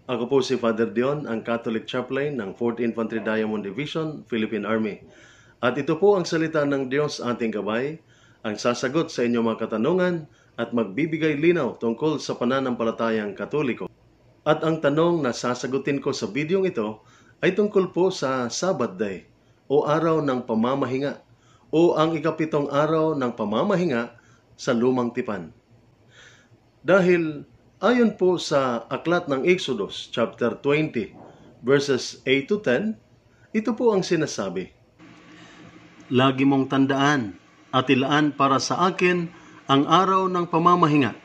Ako po si Father Dion, ang Catholic Chaplain ng 4th Infantry Diamond Division, Philippine Army. At ito po ang salita ng Diyos ating gabay, ang sasagot sa inyong mga katanungan at magbibigay linaw tungkol sa pananampalatayang Katoliko. At ang tanong na sasagutin ko sa bidyong ito ay tungkol po sa Sabbath Day o araw ng pamamahinga o ang ikapitong araw ng pamamahinga sa Lumang Tipan. Dahil ayon po sa aklat ng Exodus chapter 20 verses 8 to 10, ito po ang sinasabi. Lagi mong tandaan at ilaan para sa akin ang araw ng pamamahinga.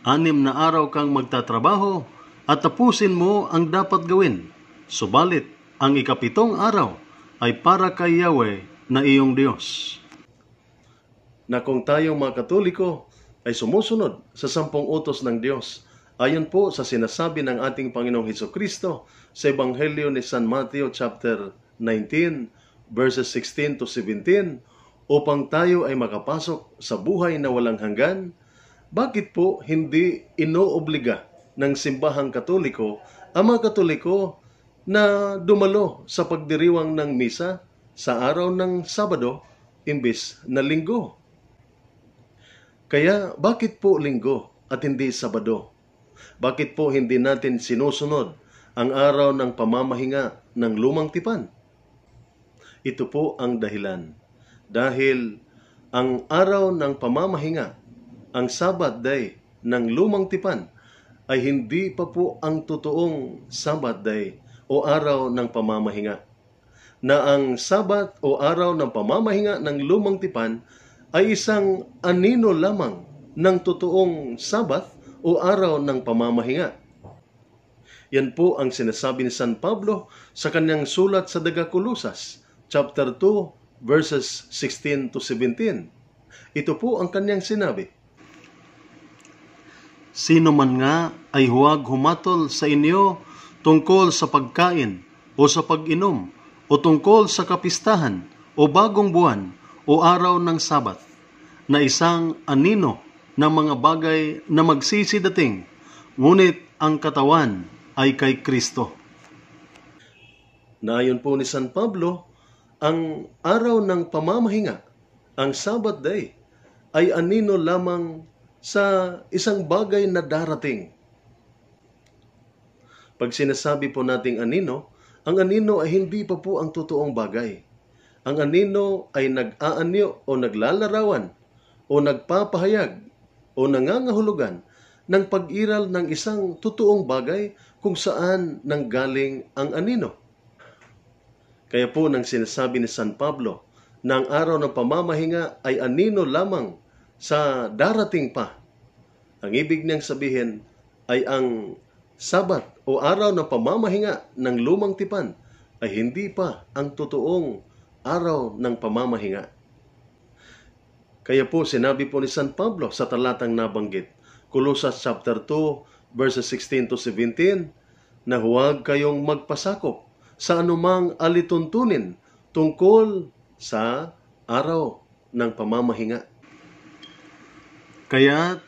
6 na araw kang magtatrabaho at tapusin mo ang dapat gawin. Subalit, ang ikapitong araw ay para kay Yahweh na iyong Diyos. Na kung tayong mga Katoliko ay sumusunod sa 10 utos ng Diyos, ayon po sa sinasabi ng ating Panginoong Hesukristo sa Ebanghelyo ni San Mateo chapter 19 verses 16 to 17, upang tayo ay makapasok sa buhay na walang hanggan, bakit po hindi inoobliga ng simbahang Katoliko ang mga Katoliko na dumalo sa pagdiriwang ng misa sa araw ng Sabado imbis na Linggo? Kaya bakit po Linggo at hindi Sabado? Bakit po hindi natin sinusunod ang araw ng pamamahinga ng Lumang Tipan? Ito po ang dahilan. Dahil ang araw ng pamamahinga, ang Sabbath Day ng Lumang Tipan, ay hindi pa po ang totoong Sabbath Day o araw ng pamamahinga. Na ang Sabbath o araw ng pamamahinga ng Lumang Tipan ay isang anino lamang ng totoong Sabbath o araw ng pamamahinga. Yan po ang sinasabi ni San Pablo sa kanyang sulat sa Dagakulosas, chapter 2, verses 16 to 17. Ito po ang kanyang sinabi. Sino man nga ay huwag humatol sa inyo tungkol sa pagkain o sa pag-inom o tungkol sa kapistahan o bagong buwan o araw ng Sabat, na isang anino ng mga bagay na magsisidating, ngunit ang katawan ay kay Kristo. Na ayon po ni San Pablo, ang araw ng pamamahinga, ang Sabbath Day, ay anino lamang sa isang bagay na darating. Pag sinasabi po nating anino, ang anino ay hindi pa po ang totoong bagay. Ang anino ay nag-aanyo o naglalarawan o nagpapahayag o nangangahulugan ng pag-iral ng isang totoong bagay kung saan nanggaling ang anino. Kaya po nang sinasabi ni San Pablo na ang araw ng pamamahinga ay anino lamang sa darating pa, ang ibig niyang sabihin ay ang Sabat o araw ng pamamahinga ng Lumang Tipan ay hindi pa ang totoong araw ng pamamahinga. Kaya po sinabi po ni San Pablo sa talatang nabanggit, Colossus chapter 2 verses 16 to 17, na huwag kayong magpasakop sa anumang alituntunin tungkol sa araw ng pamamahinga. Kaya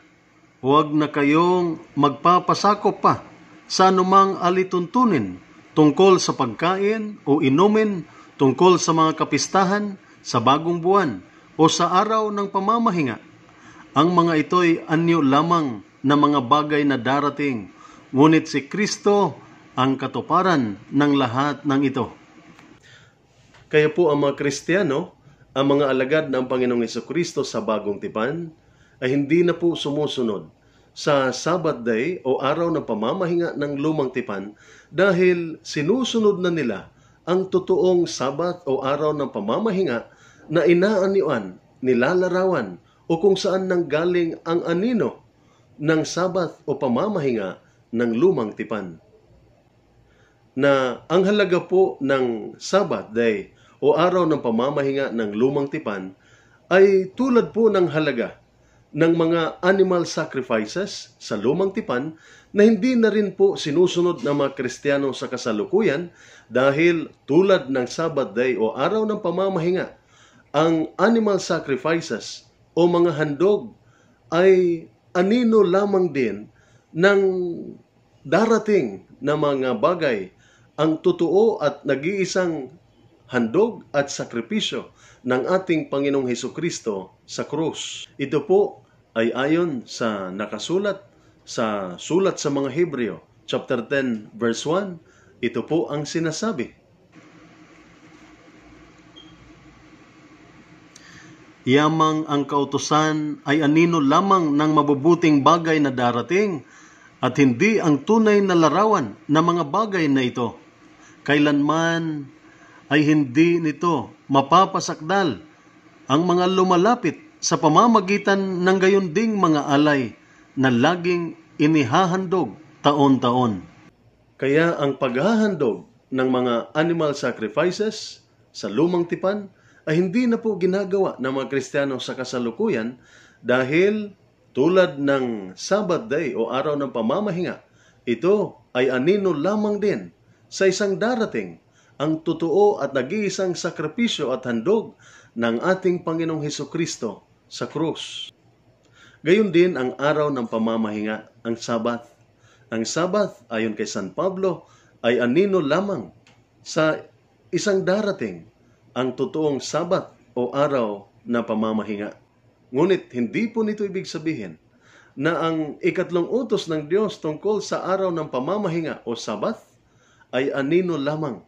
huwag na kayong magpapasakop pa sa anumang alituntunin tungkol sa pagkain o inumin, tungkol sa mga kapistahan, sa bagong buwan, o sa araw ng pamamahinga. Ang mga ito'y anyo lamang na mga bagay na darating, ngunit si Kristo ang katuparan ng lahat ng ito. Kaya po ang mga Kristiyano, ang mga alagad ng Panginoong Hesukristo sa Bagong Tipan, ay hindi na po sumusunod sa Sabbath Day o araw ng pamamahinga ng Lumang Tipan dahil sinusunod na nila ang totoong Sabbath o araw ng pamamahinga na inaaniwan, nilalarawan o kung saan nanggaling ang anino ng Sabbath o pamamahinga ng Lumang Tipan. Na ang halaga po ng Sabbath Day o araw ng pamamahinga ng Lumang Tipan ay tulad po ng halaga ng mga animal sacrifices sa Lumang Tipan na hindi na rin po sinusunod ng mga Kristiyano sa kasalukuyan dahil tulad ng Sabbath Day o araw ng pamamahinga, ang animal sacrifices o mga handog ay anino lamang din ng darating na mga bagay ang totoo at nag-iisang handog at sakripisyo ng ating Panginoong Hesukristo sa krus. Ito po ay ayon sa nakasulat sa sulat sa mga Hebreo, chapter 10, verse 1. Ito po ang sinasabi. Yamang ang kautusan ay anino lamang ng mabubuting bagay na darating at hindi ang tunay na larawan ng mga bagay na ito. Kailanman ay hindi nito mapapasakdal ang mga lumalapit sa pamamagitan ng gayon ding mga alay na laging inihahandog taon-taon. Kaya ang paghahandog ng mga animal sacrifices sa lumang tipan ay hindi na po ginagawa ng mga Kristiyano sa kasalukuyan dahil tulad ng Sabbath day o araw ng pamamahinga, ito ay anino lamang din sa isang darating ang totoo at nag-iisang sakripisyo at handog ng ating Panginoong Hesukristo sa krus. Gayon din ang araw ng pamamahinga, ang Sabbath. Ang Sabbath, ayon kay San Pablo, ay anino lamang sa isang darating, ang totoong Sabbath o araw na pamamahinga. Ngunit hindi po nito ibig sabihin na ang ikatlong utos ng Diyos tungkol sa araw ng pamamahinga o Sabbath ay anino lamang.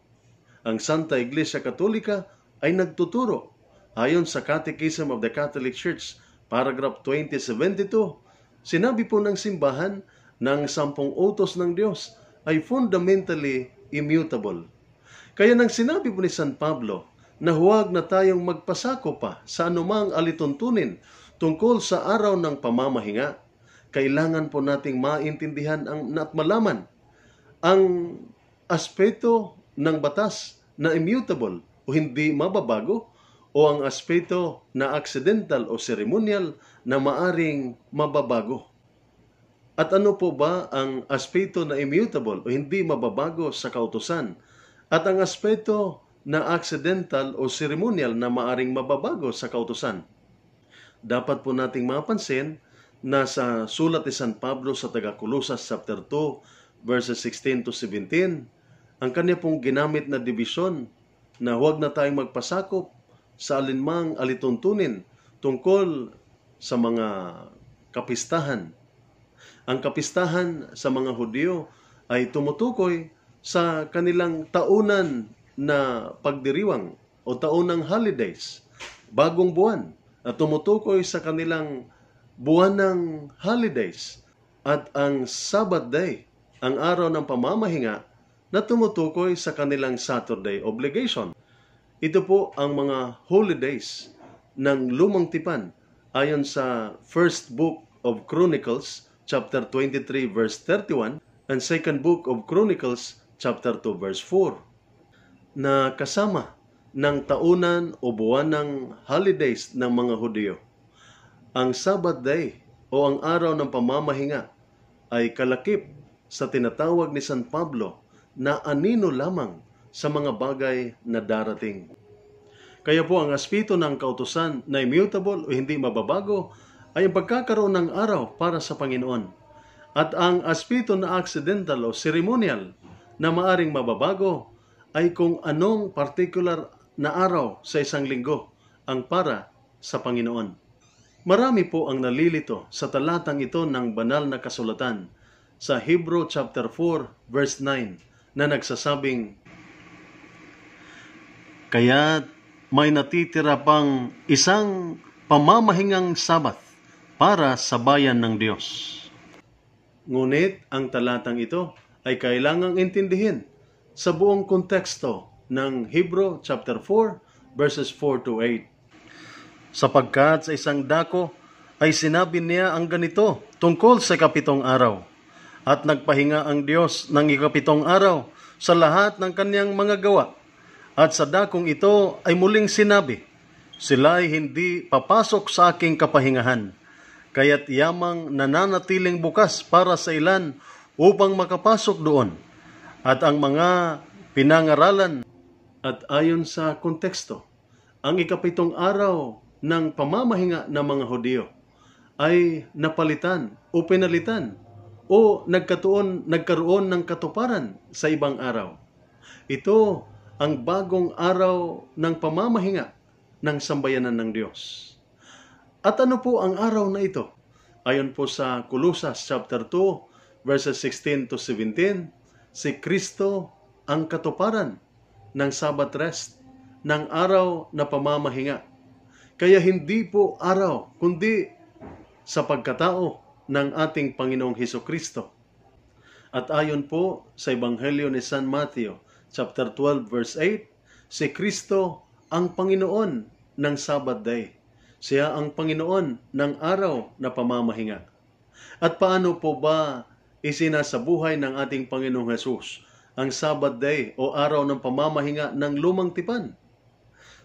Ang Santa Iglesia Katolika ay nagtuturo ayon sa Catechism of the Catholic Church, paragraph 2072. Sinabi po ng simbahan na ang 10 utos ng Diyos ay fundamentally immutable. Kaya nang sinabi po ni San Pablo na huwag na tayong magpasako pa sa anumang alituntunin tungkol sa araw ng pamamahinga, kailangan po nating maintindihan at malaman ang aspeto ng batas na immutable o hindi mababago o ang aspeto na accidental o ceremonial na maaring mababago. At ano po ba ang aspeto na immutable o hindi mababago sa kautusan? At ang aspeto na accidental o ceremonial na maaring mababago sa kautusan? Dapat po nating mapansin na sa sulat ni San Pablo sa taga-Colosas chapter 2 verses 16 to 17, ang kanya pong ginamit na dibisyon na huwag na tayong magpasakop sa alinmang alituntunin tungkol sa mga kapistahan. Ang kapistahan sa mga Hudyo ay tumutukoy sa kanilang taunan na pagdiriwang o taunang holidays, bagong buwan, na tumutukoy sa kanilang buwanang holidays, at ang Sabbath day, ang araw ng pamamahinga, na tumutukoy sa kanilang Saturday obligation. Ito po ang mga holy days ng lumang tipan ayon sa First Book of Chronicles chapter 23 verse 31 and Second Book of Chronicles chapter 2 verse 4, na kasama ng taunan o buwanang holidays ng mga Hudyo. Ang Sabbath day o ang araw ng pamamahinga ay kalakip sa tinatawag ni San Pablo na anino lamang sa mga bagay na darating. Kaya po ang aspeto ng kautusan na immutable o hindi mababago ay ang pagkakaroon ng araw para sa Panginoon. At ang aspeto na accidental o ceremonial na maaring mababago ay kung anong particular na araw sa isang linggo ang para sa Panginoon. Marami po ang nalilito sa talatang ito ng banal na kasulatan sa Hebrew chapter 4 verse 9 na nagsasabing, kaya may natitira pang isang pamamahingang Sabath para sa bayan ng Diyos. Ngunit ang talatang ito ay kailangang intindihin sa buong konteksto ng Hebrew chapter 4 verses 4 to 8. Sapagkat sa isang dako ay sinabi niya ang ganito tungkol sa ikapitong araw. At nagpahinga ang Diyos ng ikapitong araw sa lahat ng kanyang mga gawa. At sa dakong ito ay muling sinabi, sila'y hindi papasok sa aking kapahingahan, kaya't yamang nananatiling bukas para sa ilan upang makapasok doon. At ang mga pinangaralan, at ayon sa konteksto, ang ikapitong araw ng pamamahinga ng mga Hudyo ay napalitan o pinalitan o nagkaroon ng katuparan sa ibang araw. Ito ang bagong araw ng pamamahinga ng sambayanan ng Diyos. At ano po ang araw na ito? Ayon po sa Colosas chapter 2, verses 16 to 17, si Kristo ang katuparan ng Sabbath rest, ng araw na pamamahinga. Kaya hindi po araw, kundi sa pagkatao ng ating Panginoong Hesukristo. At ayon po sa Ebanghelyo ni San Mateo, chapter 12, verse 8, si Kristo ang Panginoon ng Sabbath day. Siya ang Panginoon ng araw na pamamahinga. At paano po ba isinasabuhay ng ating Panginoong Hesus ang Sabbath day o araw ng pamamahinga ng lumang tipan?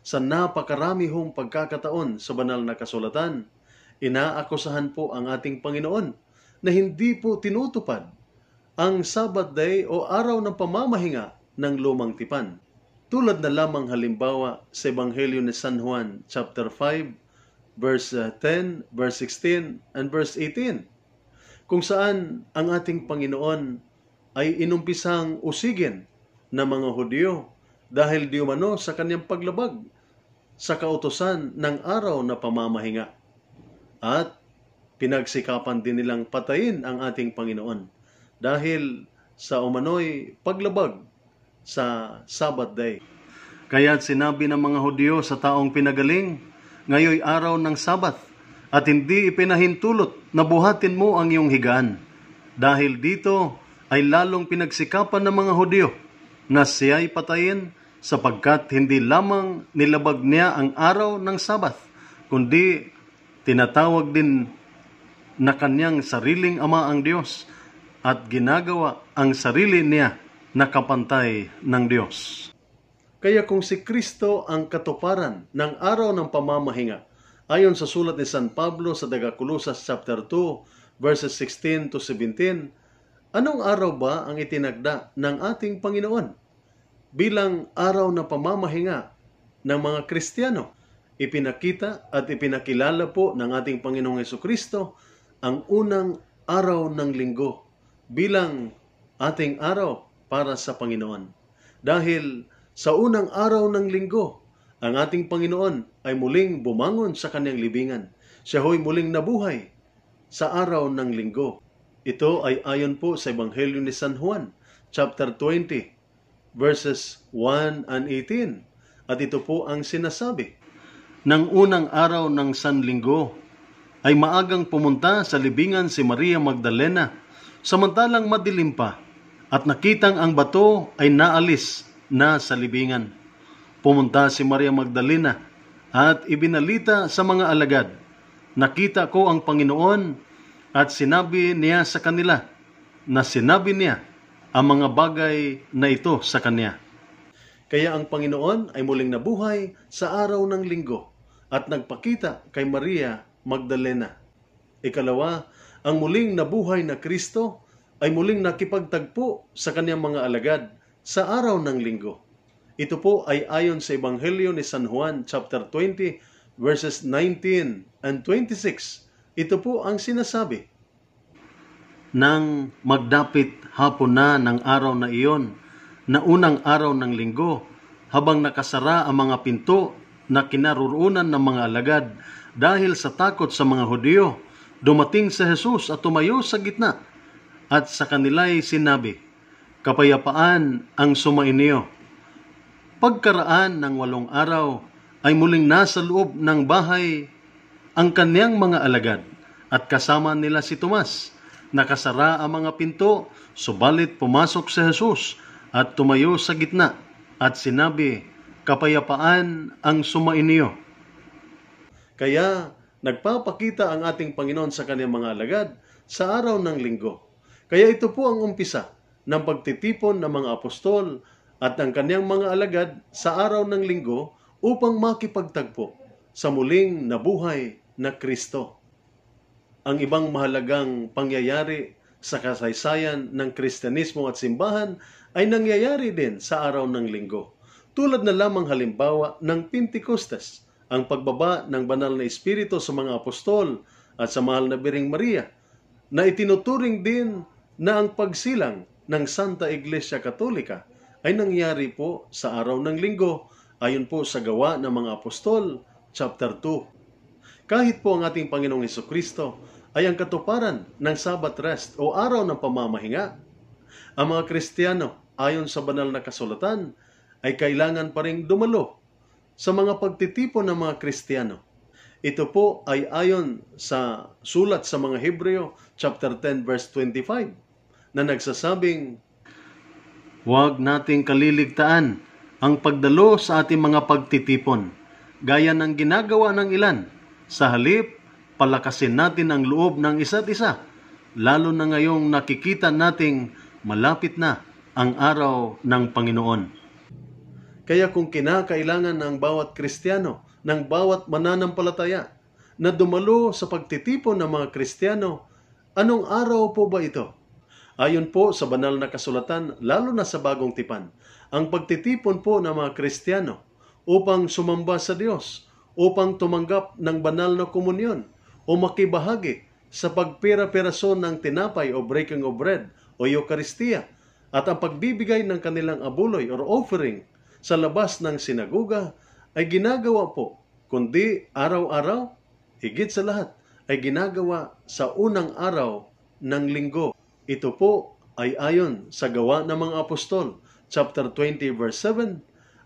Sa napakarami hong pagkakataon sa banal na kasulatan, inaakusahan po ang ating Panginoon na hindi po tinutupad ang Sabbath day o araw ng pamamahinga ng lumang tipan. Tulad na lamang halimbawa sa Ebanghelyo ni San Juan, chapter 5, verse 10, verse 16, and verse 18, kung saan ang ating Panginoon ay inumpisang usigin ng mga Hudyo dahil di umano sa kanyang paglabag sa kautusan ng araw na pamamahinga. At pinagsikapan din nilang patayin ang ating Panginoon dahil sa umano'y paglabag sa Sabbath day. Kaya't sinabi ng mga Hudyo sa taong pinagaling, ngayoy araw ng Sabbath, at hindi ipinahintulot na buhatin mo ang iyong higaan. Dahil dito ay lalong pinagsikapan ng mga Hudyo na siya'y patayin sapagkat hindi lamang nilabag niya ang araw ng Sabbath, kundi tinatawag din na kanyang sariling ama ang Diyos at ginagawa ang sarili niya na kapantay ng Diyos. Kaya kung si Kristo ang katuparan ng araw ng pamamahinga, ayon sa sulat ni San Pablo sa Colosas chapter 2, verses 16 to 17, anong araw ba ang itinagda ng ating Panginoon bilang araw na pamamahinga ng mga Kristiyano? Ipinakita at ipinakilala po ng ating Panginoong Hesukristo ang unang araw ng linggo bilang ating araw para sa Panginoon. Dahil sa unang araw ng linggo, ang ating Panginoon ay muling bumangon sa kanyang libingan. Siya ho'y muling nabuhay sa araw ng linggo. Ito ay ayon po sa Ebanghelyo ni San Juan, chapter 20, verses 1 and 18. At ito po ang sinasabi. Nang unang araw ng Sanlinggo, ay maagang pumunta sa libingan si Maria Magdalena, samantalang madilim pa, at nakitang ang bato ay naalis na sa libingan. Pumunta si Maria Magdalena at ibinalita sa mga alagad, nakita ko ang Panginoon, at sinabi niya sa kanila na sinabi niya ang mga bagay na ito sa kanya. Kaya ang Panginoon ay muling nabuhay sa araw ng linggo at nagpakita kay Maria Magdalena. Ikalawa, ang muling nabuhay na Kristo ay muling nakipagtagpo sa kanyang mga alagad sa araw ng linggo. Ito po ay ayon sa Ebanghelyo ni San Juan chapter 20 verses 19 and 26. Ito po ang sinasabi. Nang magdapit hapon na ng araw na iyon, na unang araw ng linggo, habang nakasara ang mga pinto na kinaroroonan ng mga alagad dahil sa takot sa mga Hudyo, dumating si Jesus at tumayo sa gitna at sa kanila'y sinabi, kapayapaan ang sumainyo. Pagkaraan ng 8 araw ay muling nasa loob ng bahay ang kanyang mga alagad at kasama nila si Tomas. Nakasara ang mga pinto, subalit pumasok si Jesus at tumayo sa gitna at sinabi, kapayapaan ang sumainyo. Kaya nagpapakita ang ating Panginoon sa kanyang mga alagad sa araw ng linggo. Kaya ito po ang umpisa ng pagtitipon ng mga apostol at ng kanyang mga alagad sa araw ng linggo upang makipagtagpo sa muling nabuhay na Kristo. Ang ibang mahalagang pangyayari sa kasaysayan ng Kristyanismo at simbahan ay nangyayari din sa araw ng linggo. Tulad na lamang halimbawa ng Pentecostes, ang pagbaba ng banal na Espiritu sa mga apostol at sa mahal na Biring Maria, na itinuturing din na ang pagsilang ng Santa Iglesia Katolika ay nangyari po sa araw ng linggo ayon po sa Gawa ng mga Apostol, chapter 2. Kahit po ang ating Panginoong Hesukristo ay ang katuparan ng Sabbath rest o araw ng pamamahinga, ang mga Kristiyano ayon sa banal na kasulatan ay kailangan pa ring dumalo sa mga pagtitipon ng mga Kristiyano. Ito po ay ayon sa sulat sa mga Hebreo, chapter 10, verse 25, na nagsasabing, "Huwag nating kaliligtaan ang pagdalo sa ating mga pagtitipon, gaya ng ginagawa ng ilan. Sa halip, palakasin natin ang loob ng isa't isa, lalo na ngayong nakikita nating malapit na ang araw ng Panginoon." Kaya kung kinakailangan ng bawat Kristiyano, ng bawat mananampalataya, na dumalo sa pagtitipon ng mga Kristiyano, anong araw po ba ito? Ayon po sa banal na kasulatan, lalo na sa Bagong Tipan, ang pagtitipon po ng mga Kristiyano upang sumamba sa Diyos, upang tumanggap ng banal na komunyon o makibahagi sa pagpira-pirason ng tinapay o breaking of bread o Eucharistia, at ang pagbibigay ng kanilang abuloy or offering sa labas ng sinagoga ay ginagawa po, kundi araw-araw, higit sa lahat, ay ginagawa sa unang araw ng linggo. Ito po ay ayon sa Gawa ng mga Apostol, chapter 20, verse 7,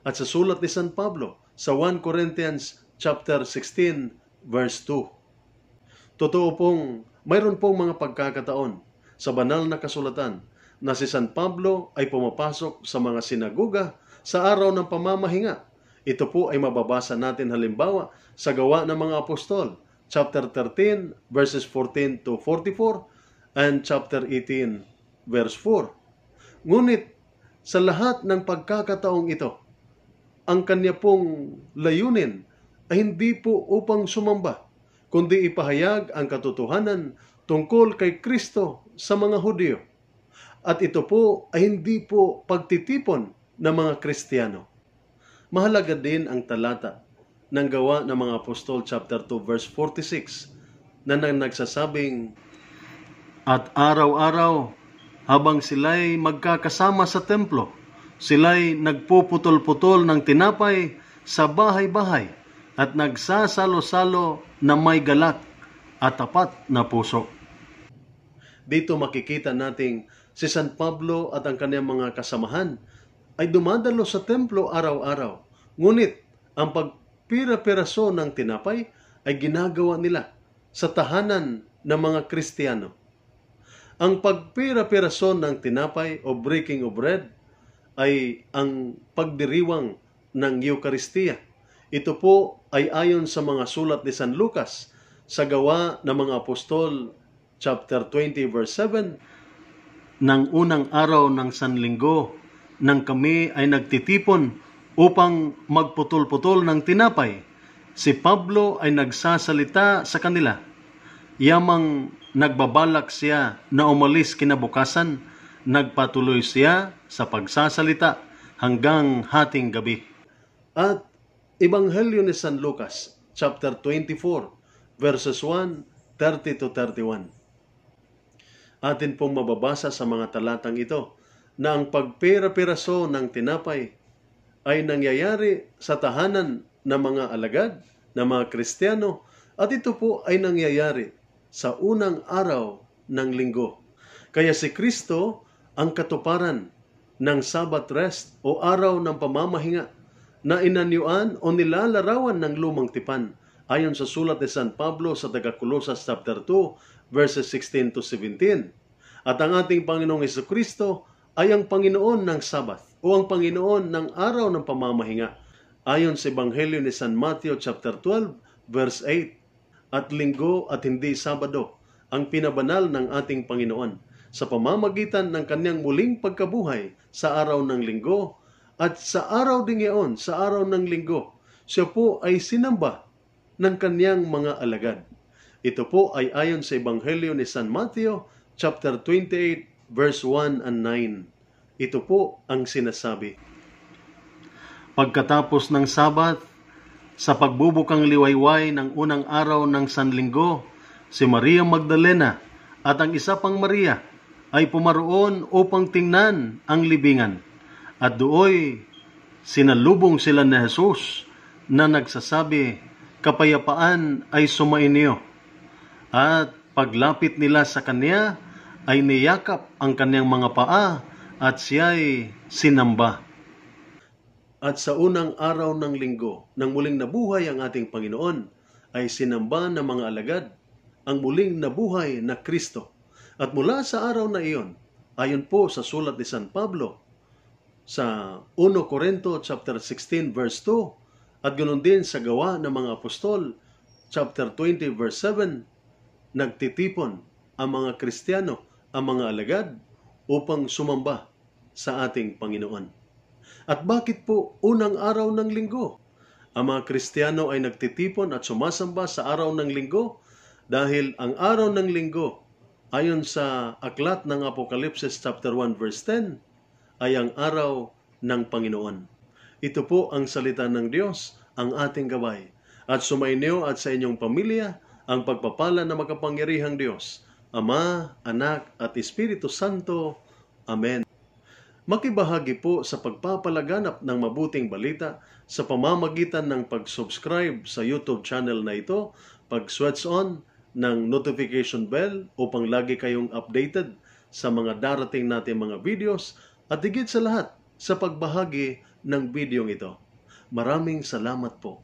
at sa sulat ni San Pablo sa 1 Corinthians chapter 16, verse 2. Totoo pong mayroon pong mga pagkakataon sa banal na kasulatan na si San Pablo ay pumapasok sa mga sinagoga sa araw ng pamamahinga. Ito po ay mababasa natin halimbawa sa Gawa ng mga Apostol, chapter 13, verses 14 to 44, and chapter 18, verse 4. Ngunit sa lahat ng pagkakataong ito, ang kanya pong layunin ay hindi po upang sumamba, kundi ipahayag ang katotohanan tungkol kay Kristo sa mga Hudyo. At ito po ay hindi po pagtitipon ng mga Kristiyano. Mahalaga din ang talata ng Gawa ng mga Apostol, chapter 2, verse 46, na nagsasabing, "At araw-araw, habang sila'y magkakasama sa templo, sila'y nagpuputol-putol ng tinapay sa bahay-bahay at nagsasalo-salo na may galak at tapat na puso." Dito makikita nating si San Pablo at ang kanyang mga kasamahan ay dumadalo sa templo araw-araw. Ngunit ang pagpira-piraso ng tinapay ay ginagawa nila sa tahanan ng mga Kristiyano. Ang pagpira-piraso ng tinapay o breaking of bread ay ang pagdiriwang ng Eucharistia. Ito po ay ayon sa mga sulat ni San Lucas sa Gawa ng mga Apostol, chapter 20, verse 7, "Nang unang araw ng Sanlinggo, nang kami ay nagtitipon upang magputol-putol ng tinapay, si Pablo ay nagsasalita sa kanila. Yamang nagbabalak siya na umalis kinabukasan, nagpatuloy siya sa pagsasalita hanggang hating gabi." At Ebanghelyo ni San Lucas, chapter 24, verses 1, 30 to 31. Atin pong mababasa sa mga talatang ito na ang pagpira-piraso ng tinapay ay nangyayari sa tahanan ng mga alagad, ng mga Kristiyano, at ito po ay nangyayari sa unang araw ng linggo. Kaya si Kristo ang katuparan ng Sabbath rest o araw ng pamamahinga na inanyuan o nilalarawan ng lumang tipan ayon sa sulat ni San Pablo sa taga-Colosas chapter 2 verses 16 to 17. At ang ating Panginoong Hesukristo ay ang Panginoon ng Sabbath o ang Panginoon ng araw ng pamamahinga ayon sa Ebanghelyo ni San Mateo chapter 12 verse 8. At linggo at hindi Sabado ang pinabanal ng ating Panginoon sa pamamagitan ng kanyang muling pagkabuhay sa araw ng linggo, at sa araw ding iyon, sa araw ng linggo, siya po ay sinamba ng kanyang mga alagad. Ito po ay ayon sa Ebanghelyo ni San Mateo chapter 28 verse 1 and 9. Ito po ang sinasabi. Pagkatapos ng Sabat, sa pagbubukang liwayway ng unang araw ng Sanlinggo, si Maria Magdalena at ang isa pang Maria ay pumaroon upang tingnan ang libingan. At dooy sinalubong sila ni Jesus na nagsasabi, "Kapayapaan ay sumainyo." At paglapit nila sa kanya ay niyakap ang kanyang mga paa at siya'y sinamba. At sa unang araw ng linggo, nang muling nabuhay ang ating Panginoon, ay sinamba ng mga alagad ang muling nabuhay na Kristo. At mula sa araw na iyon, ayon po sa sulat ni San Pablo, sa 1 Corinto chapter 16 verse 2, at ganoon din sa Gawa ng mga Apostol, chapter 20 verse 7, nagtitipon ang mga Kristiyano, ang mga alagad, upang sumamba sa ating Panginoon. At bakit po unang araw ng linggo? Ang mga Kristiyano ay nagtitipon at sumasamba sa araw ng linggo dahil ang araw ng linggo, ayon sa aklat ng Apokalipsis chapter 1 verse 10, ay ang araw ng Panginoon. Ito po ang salita ng Diyos, ang ating gabay. At sumainyo at sa inyong pamilya ang pagpapala na makapangyarihang Diyos, Ama, Anak at Espiritu Santo. Amen. Makibahagi po sa pagpapalaganap ng mabuting balita sa pamamagitan ng pag-subscribe sa YouTube channel na ito, pag-switch on ng notification bell upang lagi kayong updated sa mga darating natin mga videos, at higit sa lahat sa pagbahagi ng video ito. Maraming salamat po.